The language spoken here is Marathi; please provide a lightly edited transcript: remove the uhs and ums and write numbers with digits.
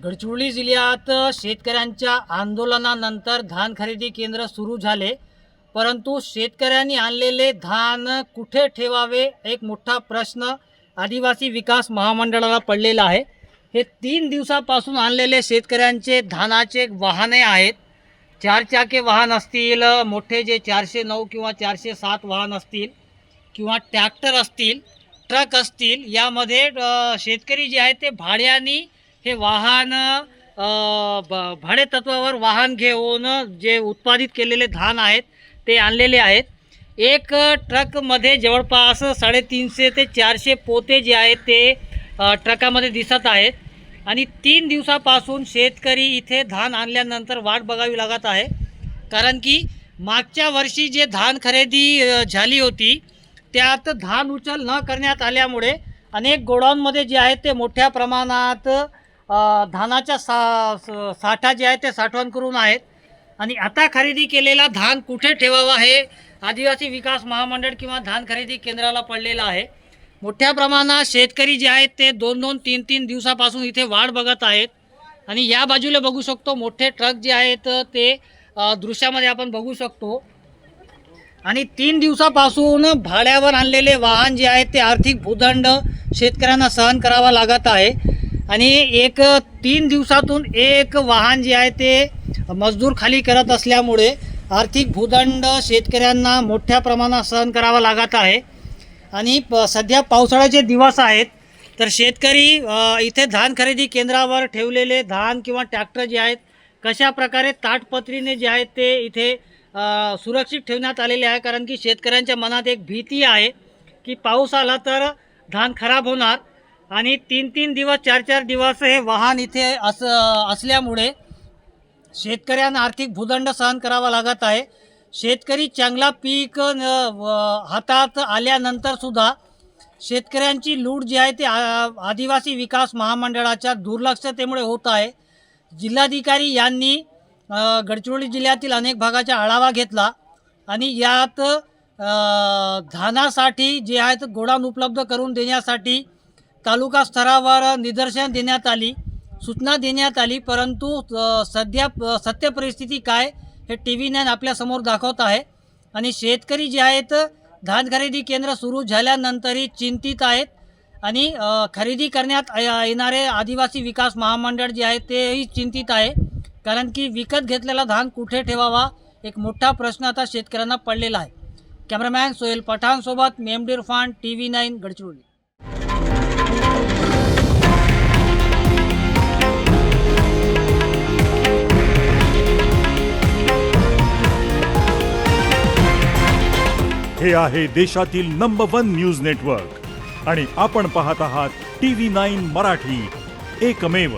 गडचिरोली जिल्ह्यात शेतकऱ्यांच्या आंदोलनानंतर धान खरेदी केंद्र सुरू झाले, परंतु शेतकऱ्यांनी आणलेले धान कुठे ठेवावे एक मोठा प्रश्न आदिवासी विकास महामंडळाला पडलेला आहे। हे 3 दिवसापासून आणलेले शेतकऱ्यांचे धानाचे वाहने आहेत। 4 चाके वाहन असतील, मोठे जे 409 किंवा 407 वाहन असतील किंवा ट्रॅक्टर असतील, ट्रक असतील, यामध्ये शेतकरी जे आहेत ते भाड्याने हे वाहन भाडे तत्वावर वाहन घेऊन जे उत्पादित केलेले धान आहेत ते आणलेले आहेत। एक ट्रकमध्ये जवळपास 350 ते 400 पोते जे आहेत ते ट्रकामध्ये दिसत आहेत आणि 3 दिवसापासून शेतकरी इथे धान आणल्यानंतर वाट बघावी लागत आहे। कारण की मागच्या वर्षी जे धान खरेदी झाली होती त्यात धान उचल न करण्यात आल्यामुळे अनेक गोडाऊनमध्ये जे आहेत ते मोठ्या प्रमाणात धानाचा साठा जे आहे ते साठवण करून आहेत आणि आता खरेदी केलेला धान कुठे ठेवावा हे आदिवासी विकास महामंडळ किंवा धान खरेदी केंद्राला पडलेला आहे। मोठ्या प्रमाणात शेतकरी जे आहेत ते 2-2, 3-3 दिवसापासून इथे वाट बघत आहेत आणि या बाजूला बघू शकतो मोठे ट्रक जे आहेत ते दृश्यामध्ये आपण बघू शकतो आणि 3 दिवसापासून भाड्यावर आणलेले वाहन जे आहेत ते आर्थिक भूदंड शेतकऱ्यांना सहन करावा लागत आहे आणि 3 दिवसातून एक वाहन जे आहे ते मजदूर खाली करत असल्यामुळे आर्थिक भूदंड शेतकऱ्यांना मोठ्या प्रमाणात सहन करावा लागत आहे आणि सध्या पावसाळ्याचे दिवस आहेत तर शेतकरी इथे धान खरेदी केंद्रावर ठेवलेले धान किंवा ट्रॅक्टर जे आहेत कशा प्रकारे ताटपत्रीने जे आहेत ते इथे सुरक्षित ठेवण्यात आलेले आहे। कारण की शेतकऱ्यांच्या मनात एक भीती आहे की पाऊस आला तर धान खराब होणार आणि 3-3 दिवस 4-4 दिवस हे वाहन इथे असल्यामुळे शेतकऱ्यांना आर्थिक भूदंड सहन करावा लागत आहे। शेतकरी चांगला पीक हातात आल्यानंतर सुद्धा शेतकऱ्यांची लूट जी आहे ते आदिवासी विकास महामंडळाच्या दुर्लक्षतेमुळे होत आहे। जिल्हाधिकारी यांनी गडचिरोली जिल्ह्यातील अनेक भागाचा आढावा घेतला आणि यात धानासाठी जे आहेत गोडाऊन उपलब्ध करून देण्यासाठी तालुका स्तरावर निदर्शन देण्यात आली, सूचना देण्यात आली, परंतु सध्या सत्य परिस्थिती काय हे TV9 आपल्यासमोर दाखवत आहे आणि शेतकरी जे आहेत धान खरेदी केंद्र सुरू झाल्यानंतरही चिंतित आहेत आणि खरेदी करण्यात येणारे आदिवासी विकास महामंडळ जे आहे तेही चिंतित आहे। कारण की विकत घेतलेला धान कुठे ठेवावा एक मोठा प्रश्न आता शेतकऱ्यांना पडलेला आहे। कॅमेरामॅन सोहेल पठाण सोबत मेमडी इरफान, TV9 गडचिरोली। हे आहे देशातील नंबर 1 न्यूज नेटवर्क आणि आपण पाहत आहात TV9 मराठी, एकमेव।